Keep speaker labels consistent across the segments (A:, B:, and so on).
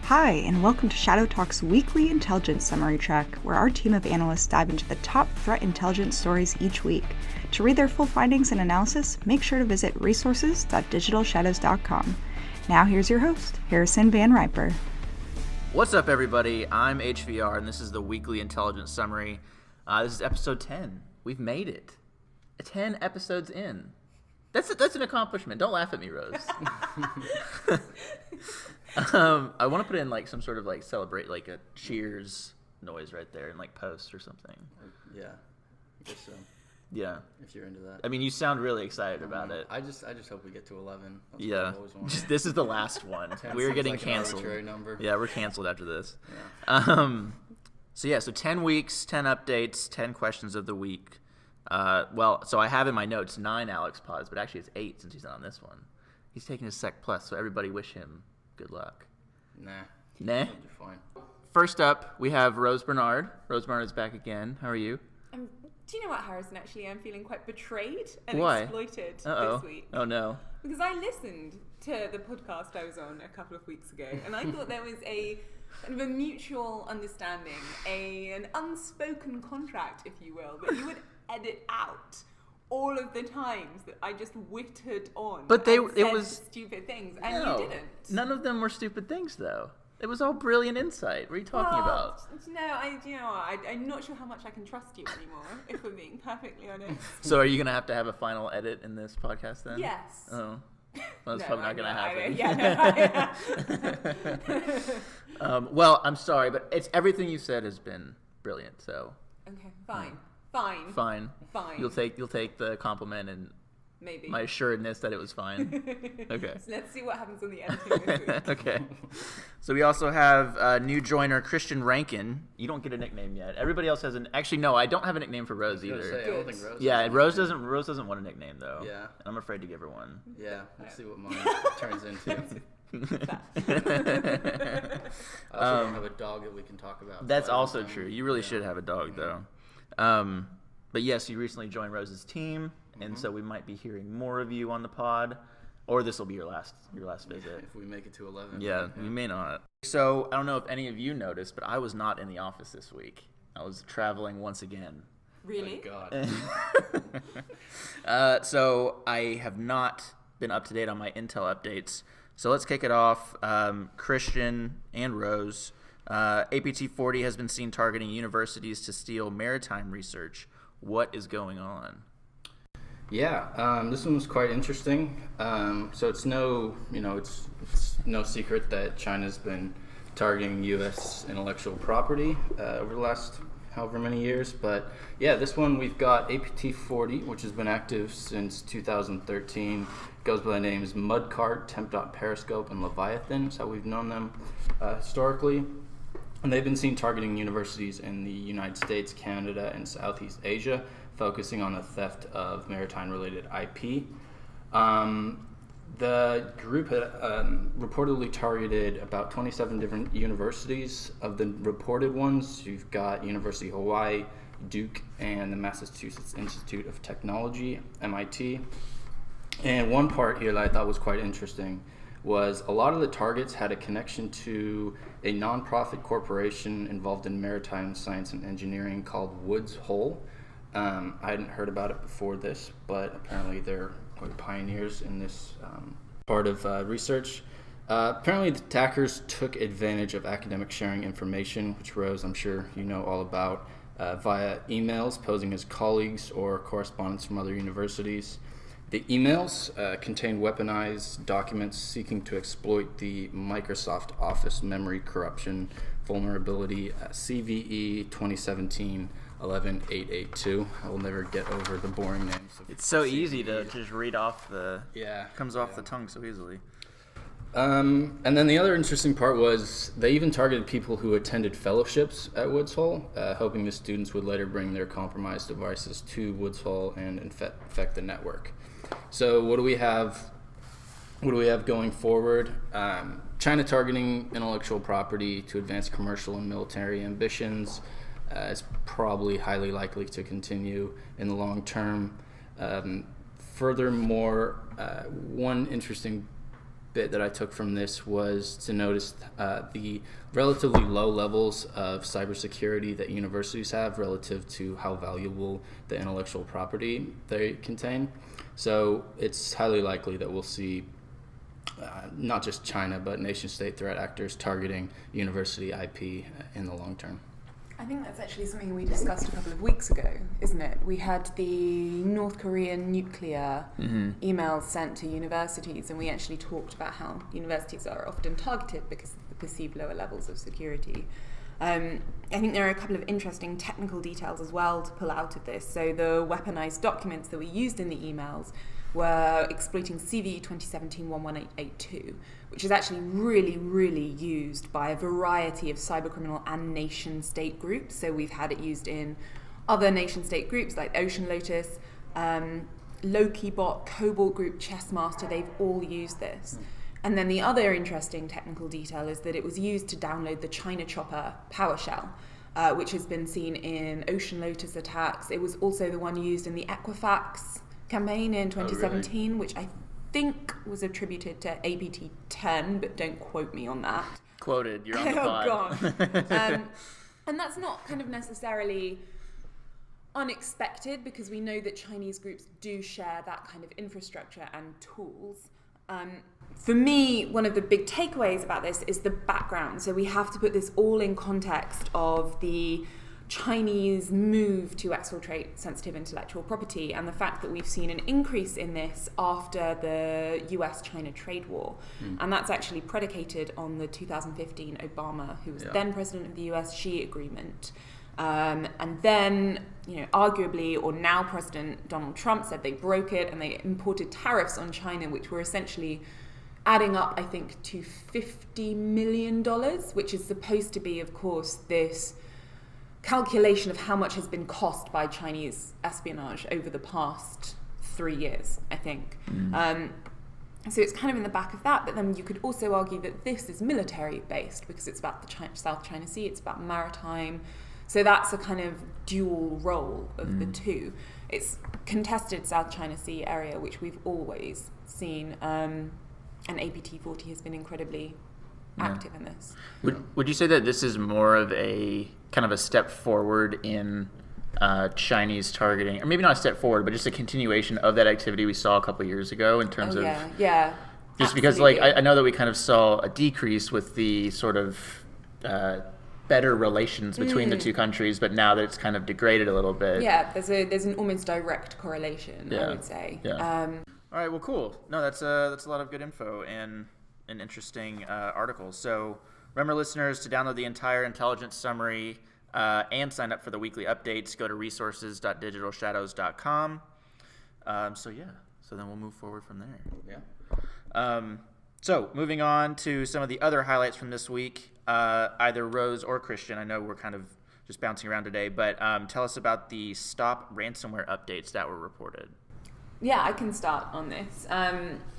A: Hi, and welcome to Shadow Talk's weekly intelligence summary track, where our team of analysts dive into the top threat intelligence stories each week. To read their full findings and analysis, make sure to visit resources.digitalshadows.com. Now here's your host, Harrison Van Riper.
B: What's up, everybody? I'm HVR, and this is the weekly intelligence summary. This is episode 10. We've made it. 10 episodes in. That's an accomplishment. Don't laugh at me, Rose. I want to put in like some sort of like celebrate, like a cheers noise right there, and like post or something.
C: Yeah, I guess so.
B: Yeah,
C: if you're into that.
B: I mean, you sound really excited about it.
C: I just hope we get to 11. That's
B: yeah,
C: what I've always wanted.
B: This is the last one. We're getting
C: like
B: canceled.
C: An arbitrary number.
B: Yeah, we're canceled after this.
C: Yeah.
B: So 10 weeks, 10 updates, 10 questions of the week. So I have in my notes 9 Alex pods, but actually it's 8 since he's not on this one. He's taking his Sec Plus, so everybody wish him good luck.
C: Nah.
B: Nah?
C: You're fine.
B: First up, we have Rose Bernard. Rose Bernard is back again. How are you?
D: Do you know what, Harrison? Actually, I'm feeling quite betrayed and
B: Why?
D: exploited
B: Uh-oh.
D: this week.
B: Oh, no.
D: Because I listened to the podcast I was on a couple of weeks ago, and I thought there was a kind of a mutual understanding, an unspoken contract, if you will, that you would edit out all of the times that I just wittered on.
B: But
D: and
B: it
D: said
B: was
D: stupid things, and
B: no,
D: you didn't.
B: None of them were stupid things, though. It was all brilliant insight. What are you talking about?
D: I'm not sure how much I can trust you anymore, if we're being perfectly honest.
B: So are you going to have a final edit in this podcast then?
D: Yes.
B: Oh. Well, that's probably not going to happen. Well, I'm sorry, but everything you said has been brilliant. So.
D: Okay, fine.
B: You'll take the compliment and
D: maybe
B: my assuredness that it was fine. Okay.
D: So let's see what happens on the editing this week.
B: Okay. So we also have new joiner Christian Rankin. You don't get a nickname yet. Everybody else has Actually, no, I don't have a nickname for Rose either.
C: I don't think Rose.
B: Yeah, Rose doesn't want a nickname though.
C: Yeah.
B: I'm afraid to give her one.
C: Yeah. Let's see what mine turns into. I also don't have a dog that we can talk about.
B: That's also true. You really should have a dog though. But yes, you recently joined Rose's team, and so we might be hearing more of you on the pod, or this will be your last visit.
C: If we make it to 11.
B: Yeah, we may not. So I don't know if any of you noticed, but I was not in the office this week. I was traveling once again.
D: Really?
C: Thank
B: So
C: God.
B: I have not been up to date on my Intel updates. So let's kick it off. Christian and Rose. APT-40 has been seen targeting universities to steal maritime research. What is going on?
C: Yeah, this one was quite interesting. So it's no secret that China's been targeting U.S. intellectual property over the last however many years. But yeah, this one we've got APT-40, which has been active since 2013. Goes by the names Mudcart, Temp. Periscope, and Leviathan. That's how we've known them historically. And they've been seen targeting universities in the United States, Canada, and Southeast Asia, focusing on the theft of maritime-related IP. The group had reportedly targeted about 27 different universities. Of the reported ones, you've got University of Hawaii, Duke, and the Massachusetts Institute of Technology, MIT. And one part here that I thought was quite interesting was a lot of the targets had a connection to a nonprofit corporation involved in maritime science and engineering called Woods Hole. I hadn't heard about it before this, but apparently they're quite pioneers in this part of research. Apparently the attackers took advantage of academic sharing information, which Rose, I'm sure you know all about, via emails posing as colleagues or correspondents from other universities. The emails contain weaponized documents seeking to exploit the Microsoft Office memory corruption vulnerability CVE 2017-11882. I will never get over the boring names.
B: It's so easy to just read off the...
C: Yeah.
B: Comes off the tongue so easily.
C: And then the other interesting part was they even targeted people who attended fellowships at Woods Hole, hoping the students would later bring their compromised devices to Woods Hole and infect the network. So what do we have going forward? China targeting intellectual property to advance commercial and military ambitions is probably highly likely to continue in the long term. Furthermore, one interesting bit that I took from this was to notice the relatively low levels of cybersecurity that universities have relative to how valuable the intellectual property they contain. So it's highly likely that we'll see not just China, but nation-state threat actors targeting university IP in the long term.
D: I think that's actually something we discussed a couple of weeks ago, isn't it? We had the North Korean nuclear emails sent to universities, and we actually talked about how universities are often targeted because of the perceived lower levels of security. I think there are a couple of interesting technical details as well to pull out of this. So the weaponized documents that we used in the emails were exploiting CVE 2017-11882, which is actually really, really used by a variety of cybercriminal and nation-state groups. So we've had it used in other nation-state groups like Ocean Lotus, Lokibot, Cobalt Group, Chessmaster. They've all used this. And then the other interesting technical detail is that it was used to download the China Chopper PowerShell, which has been seen in Ocean Lotus attacks. It was also the one used in the Equifax campaign in 2017,
B: really?
D: which I think was attributed to APT10, but don't quote me on that.
B: Quoted, you're on the pod.
D: God. And that's not kind of necessarily unexpected, because we know that Chinese groups do share that kind of infrastructure and tools. For me, one of the big takeaways about this is the background. So we have to put this all in context of the Chinese move to exfiltrate sensitive intellectual property and the fact that we've seen an increase in this after the US-China trade war. And that's actually predicated on the 2015 Obama, who was then president of the US-Xi agreement. And then, arguably, or now President Donald Trump said they broke it and they imported tariffs on China, which were essentially adding up, I think, to $50 million, which is supposed to be, of course, this calculation of how much has been cost by Chinese espionage over the past 3 years, I think. So it's kind of in the back of that, but then you could also argue that this is military-based because it's about the South China Sea, it's about maritime. So that's a kind of dual role of the two. It's contested South China Sea area, which we've always seen, and APT40 has been incredibly active in this.
B: Would you say that this is more of a kind of a step forward in Chinese targeting, or maybe not a step forward, but just a continuation of that activity we saw a couple of years ago in terms of just because, like, I know that we kind of saw a decrease with the sort of better relations between the two countries, but now that it's kind of degraded a little bit.
D: Yeah, there's an almost direct correlation, I would say.
B: Yeah. All right, well, cool. No, that's a lot of good info and an interesting article. So remember, listeners, to download the entire intelligence summary and sign up for the weekly updates, go to resources.digitalshadows.com. So then we'll move forward from there. So moving on to some of the other highlights from this week, either Rose or Christian. I know we're kind of just bouncing around today, but tell us about the Stop ransomware updates that were reported.
D: Yeah, I can start on this.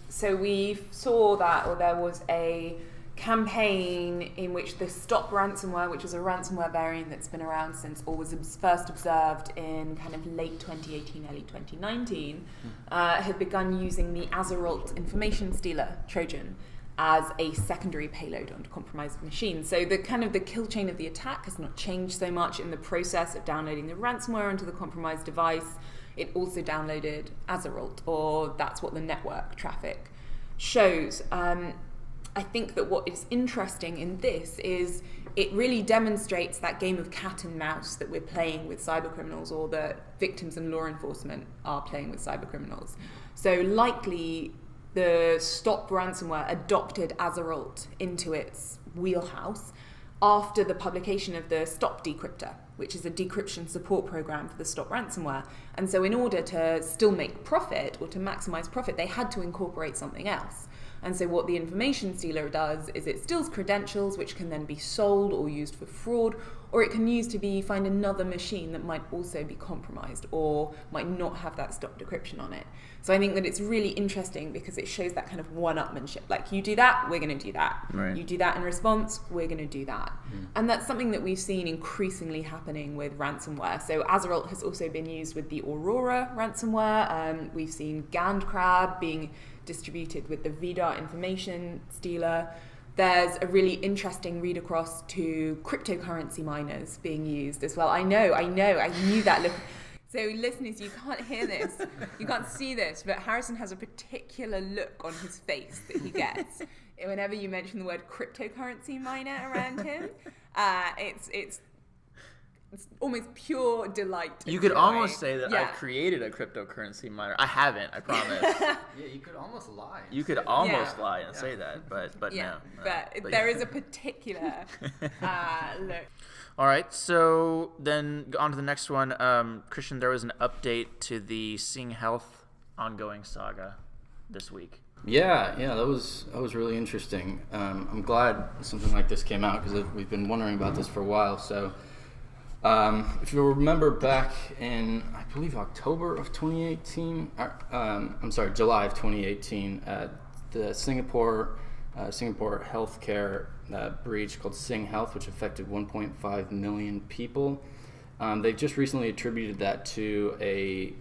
D: So we saw that, or there was a campaign in which the Stop ransomware, which is a ransomware variant that's been around since, or was first observed in kind of late 2018, early 2019, had begun using the Azerolt information stealer Trojan as a secondary payload onto compromised machines. So the kind of the kill chain of the attack has not changed so much in the process of downloading the ransomware onto the compromised device. It also downloaded Azerolt, or that's what the network traffic shows. I think that what is interesting in this is it really demonstrates that game of cat and mouse that we're playing with cybercriminals, or that victims and law enforcement are playing with cybercriminals. So likely the Stop ransomware adopted Azerolt into its wheelhouse after the publication of the Stop Decryptor, which is a decryption support program for the Stop ransomware. And so in order to still make profit, or to maximize profit, they had to incorporate something else. And so what the information stealer does is it steals credentials, which can then be sold or used for fraud, or it can use to find another machine that might also be compromised or might not have that Stop decryption on it. So I think that it's really interesting because it shows that kind of one-upmanship. Like, you do that, we're going to do that.
B: Right.
D: You do that in response, we're going to do that. And that's something that we've seen increasingly happening with ransomware. So Azerolt has also been used with the Aurora ransomware. We've seen GandCrab being distributed with the VDAR information stealer. There's a really interesting read across to cryptocurrency miners being used as well. I know, I knew that. Look, so listeners, you can't hear this, you can't see this, but Harrison has a particular look on his face that he gets whenever you mention the word cryptocurrency miner around him. It's almost pure delight.
B: You could
D: joy.
B: almost say that
D: Yeah.
B: I've created a cryptocurrency miner. I haven't, I promise.
C: Yeah, you could almost lie.
B: You could almost
D: Yeah.
B: lie and say that, but
D: Yeah,
B: no.
D: but there is a particular look.
B: All right, so then on to the next one. Christian, there was an update to the Sing Health ongoing saga this week.
C: Yeah, that was really interesting. I'm glad something like this came out because we've been wondering about this for a while. So, if you remember back in, I believe, October of 2018, July of 2018, the Singapore healthcare breach called Sing Health, which affected 1.5 million people. They've just recently attributed that to a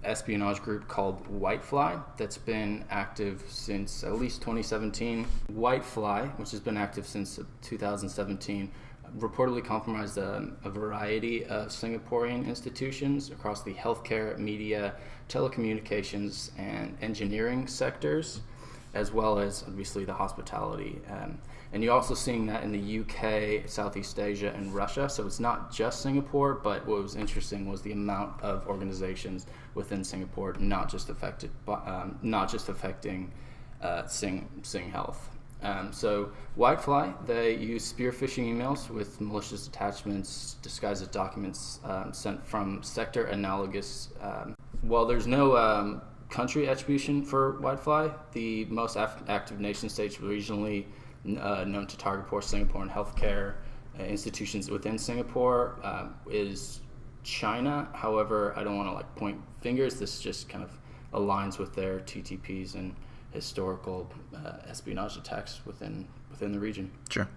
C: espionage group called Whitefly that's been active since at least 2017. Whitefly, which has been active since 2017, reportedly compromised a variety of Singaporean institutions across the healthcare, media, telecommunications, and engineering sectors, as well as obviously the hospitality. And you're also seeing that in the UK, Southeast Asia, and Russia. So it's not just Singapore, but what was interesting was the amount of organizations within Singapore not just affecting Sing Health. So Whitefly, they use spear phishing emails with malicious attachments disguised as documents sent from sector analogous. While there's no country attribution for Whitefly, the most active nation states regionally known to target poor Singaporean healthcare institutions within Singapore is China. However, I don't want to point fingers. This just kind of aligns with their TTPs and historical espionage attacks within the region.
B: Sure.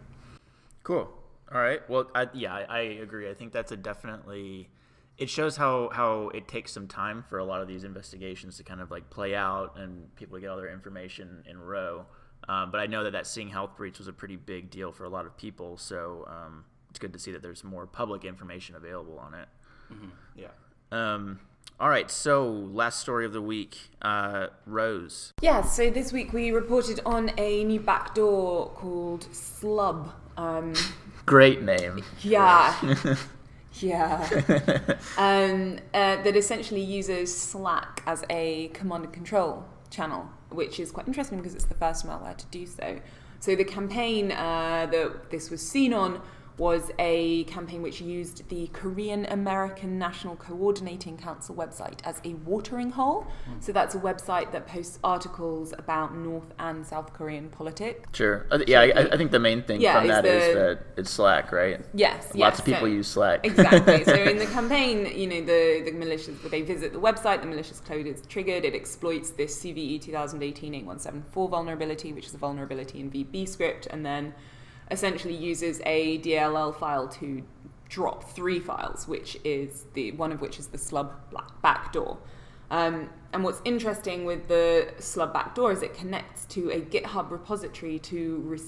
B: Cool. All right. Well, I agree. I think that's definitely. It shows how it takes some time for a lot of these investigations to kind of play out and people to get all their information in a row. But I know that Sing Health breach was a pretty big deal for a lot of people, so it's good to see that there's more public information available on it.
C: Mm-hmm. Yeah.
B: All right, so last story of the week, Rose.
D: Yeah, so this week we reported on a new backdoor called Slub.
B: Great name.
D: Yeah. Yeah. That essentially uses Slack as a command and control channel, which is quite interesting because it's the first malware to do so. So the campaign that this was seen on was a campaign which used the Korean American National Coordinating Council website as a watering hole. So that's a website that posts articles about North and South Korean politics.
B: Sure. I think the main thing from that is that it's Slack, right?
D: Yes.
B: Lots of people use Slack.
D: Exactly. So in the campaign, the malicious, they visit the website, the malicious code is triggered, it exploits this CVE 2018-8174 vulnerability, which is a vulnerability in VB script, and then essentially uses a DLL file to drop 3 files, one of which is the Slub backdoor. And what's interesting with the Slub backdoor is it connects to a GitHub repository to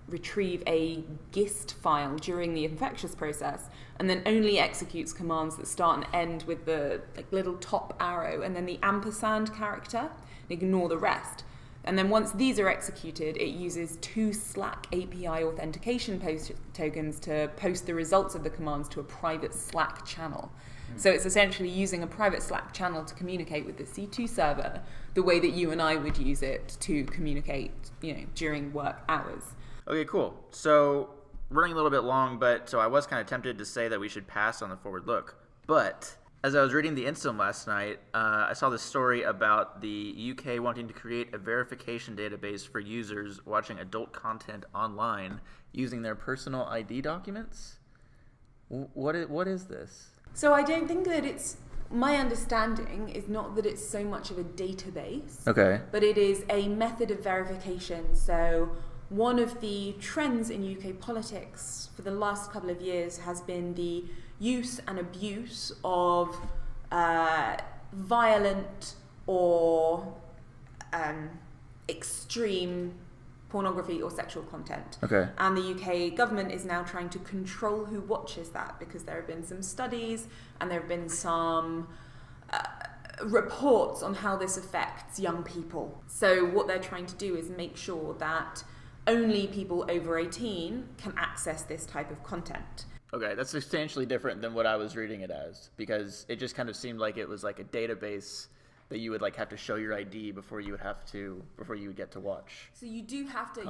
D: retrieve a GIST file during the infectious process, and then only executes commands that start and end with the little top arrow and then the ampersand character. Ignore the rest. And then once these are executed, it uses 2 Slack API authentication tokens to post the results of the commands to a private Slack channel. So it's essentially using a private Slack channel to communicate with the C2 server the way that you and I would use it to communicate, during work hours.
B: Okay, cool. So running a little bit long, so I was kind of tempted to say that we should pass on the forward look. But as I was reading the Instom last night, I saw this story about the UK wanting to create a verification database for users watching adult content online using their personal ID documents. What is this?
D: So I don't think that my understanding is not that it's so much of a database.
B: Okay.
D: But it is a method of verification. So one of the trends in UK politics for the last couple of years has been the use and abuse of violent or extreme pornography or sexual content.
B: Okay.
D: And the UK government is now trying to control who watches that, because there have been some studies and there have been some reports on how this affects young people. So what they're trying to do is make sure that only people over 18 can access this type of content.
B: Okay, that's substantially different than what I was reading it as, because it just kind of seemed like it was like a database that you would like have to show your ID before you would get to watch.
D: So you do have to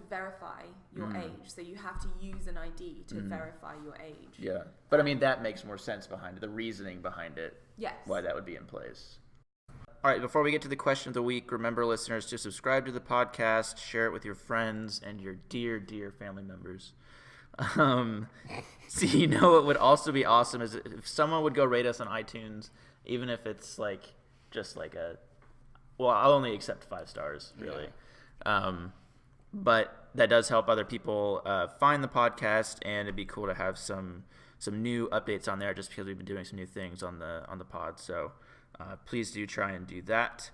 D: verify your age. So you have to use an ID to verify your age.
B: Yeah, but I mean that makes more sense behind it, the reasoning behind it.
D: Yes.
B: Why that would be in place. All right, before we get to the question of the week, remember, listeners, to subscribe to the podcast, share it with your friends and your dear, dear family members. So you know what would also be awesome is if someone would go rate us on iTunes, even if it's like just like I'll only accept 5 stars, really. Yeah. But that does help other people find the podcast, and it'd be cool to have some new updates on there, just because we've been doing some new things on the pod. So please do try and do that.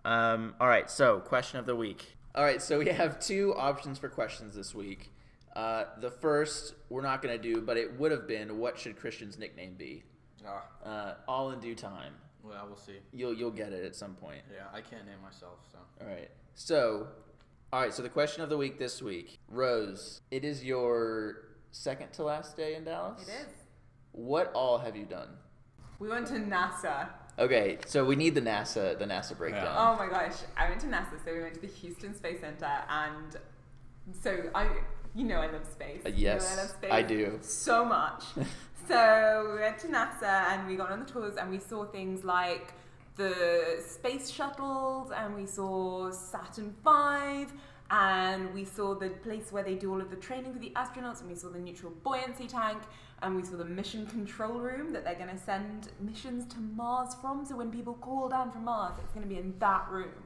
B: All right, so question of the week. All right, so we have 2 options for questions this week. The first we're not going to do, but it would have been, what should Christian's nickname be? All in due time.
C: Well, we'll see.
B: You'll get it at some point.
C: Yeah, I can't name myself, so.
B: All right. So the question of the week this week. Rose, it is your second to last day in Dallas?
D: It is.
B: What all have you done?
D: We went to NASA.
B: Okay, so we need the NASA breakdown.
D: Yeah. Oh my gosh, I went to NASA. So we went to the Houston Space Center, and so I love space.
B: Yes,
D: I love space
B: I do.
D: So much. So we went to NASA and we got on the tours and we saw things like the space shuttles, and we saw Saturn V, and we saw the place where they do all of the training for the astronauts, and we saw the neutral buoyancy tank, and we saw the mission control room that they're going to send missions to Mars from. So when people call down from Mars, it's going to be in that room.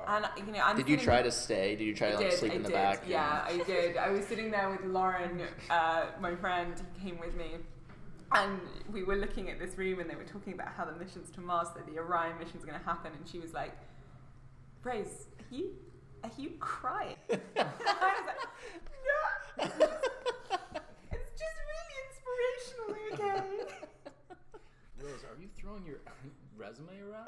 C: Wow.
D: And
B: Did you try to stay? Did you try to sleep in the back?
D: Yeah, I did. I was sitting there with Lauren, my friend, who came with me. And we were looking at this room, and they were talking about how the missions to Mars, so the Orion mission is going to happen. And she was like, Rose, are you crying? I was like, no. It's just really inspirational, okay?
C: Rose, are you throwing your resume around?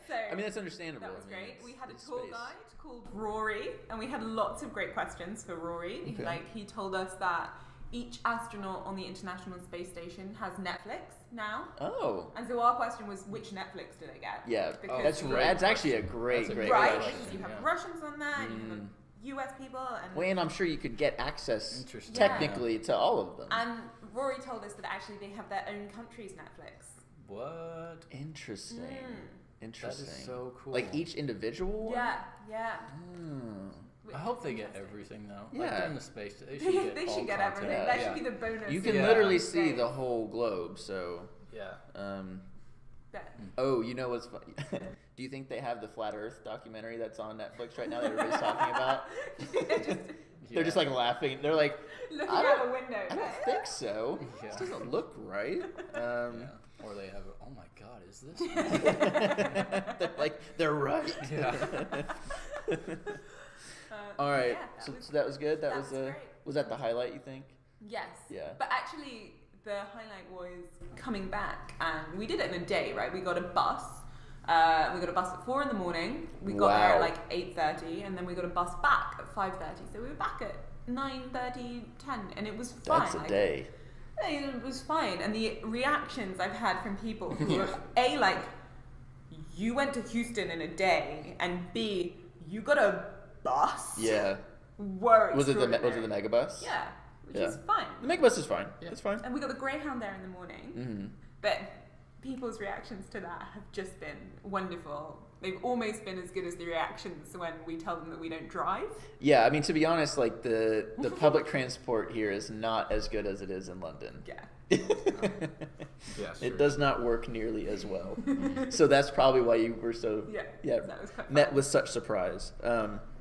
D: So,
B: I mean, that's understandable.
D: That was great. We had a
B: It's
D: tour
B: space.
D: guide called Rory, and we had lots of great questions for Rory.
B: Okay.
D: Like, he told us that each astronaut on the International Space Station has Netflix now.
B: Oh.
D: And so our question was, which Netflix do they get?
B: Yeah,
D: Because
B: that's actually a great
D: right,
B: question.
D: because you have Russians on there, and you have US people, and
B: Well, and I'm sure you could get access
C: Interesting.
B: technically to all of them.
D: and Rory told us that actually they have their own country's Netflix.
C: What?
B: Interesting. Interesting.
C: That is so cool.
B: Like each individual one?
D: Yeah.
B: Hmm.
C: I hope they get everything, though.
B: Yeah.
C: Like, they're in the space. They should get,
D: They
C: all
D: should get
C: content.
D: everything. That should be the bonus.
B: You can
C: Yeah.
B: literally see
D: Space.
B: the whole globe, so...
C: Yeah.
D: But-
B: Oh, you know what's funny? Do you think they have the Flat Earth documentary that's on Netflix right now that everybody's talking about? They're just like laughing. They're like,
D: looking
B: I
D: out
B: don't-
D: the window.
B: I don't think so.
C: Yeah.
B: This doesn't look right.
C: Yeah. Or they have, oh my God, is this?
B: they're right.
C: Yeah.
B: All right.
D: Yeah,
B: So that was good. That was
D: great.
B: was that the highlight, you think?
D: Yes.
B: Yeah.
D: But actually, the highlight was coming back, and we did it in a day, right? We got a bus. We got a bus at 4 a.m. We got there at like 8:30, and then we got a bus back at 5:30. So we were back at 9:30, 10, and it was fine.
B: That's a day.
D: It was fine, and the reactions I've had from people who are like, you went to Houston in a day, and B, you got a bus.
B: Yeah.
D: Were
B: Was it the
D: extraordinary.
B: Megabus?
D: Yeah, which
B: Yeah.
D: is fine.
B: The Megabus is fine.
C: Yeah.
B: It's fine.
D: And we got the Greyhound there in the morning.
B: Mm-hmm.
D: But people's reactions to that have just been wonderful. They've almost been as good as the reactions when we tell them that we don't drive.
B: Yeah, I mean, to be honest, like the public transport here is not as good as it is in London.
D: Yeah.
C: Yes.
B: It does not work nearly as well. So that's probably why you were so
D: That was quite
B: met
D: fun.
B: with such surprise.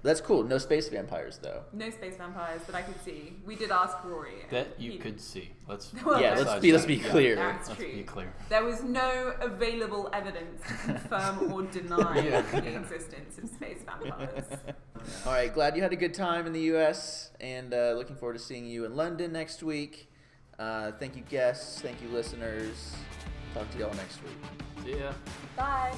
B: That's cool. No space vampires though.
D: No space vampires that I could see. We did ask Rory. and
E: That you
D: he-
E: could see. Let's
D: Well,
B: Yeah,
D: that's
B: let's be
E: Yeah.
B: clear.
D: That's
E: Let's
D: true.
E: be clear.
D: There was no available evidence to confirm or deny
E: Yeah.
D: the existence of space vampires.
B: All right, glad you had a good time in the U.S. and looking forward to seeing you in London next week. Thank you, guests. Thank you, listeners. Talk to y'all next week.
E: See ya.
D: Bye.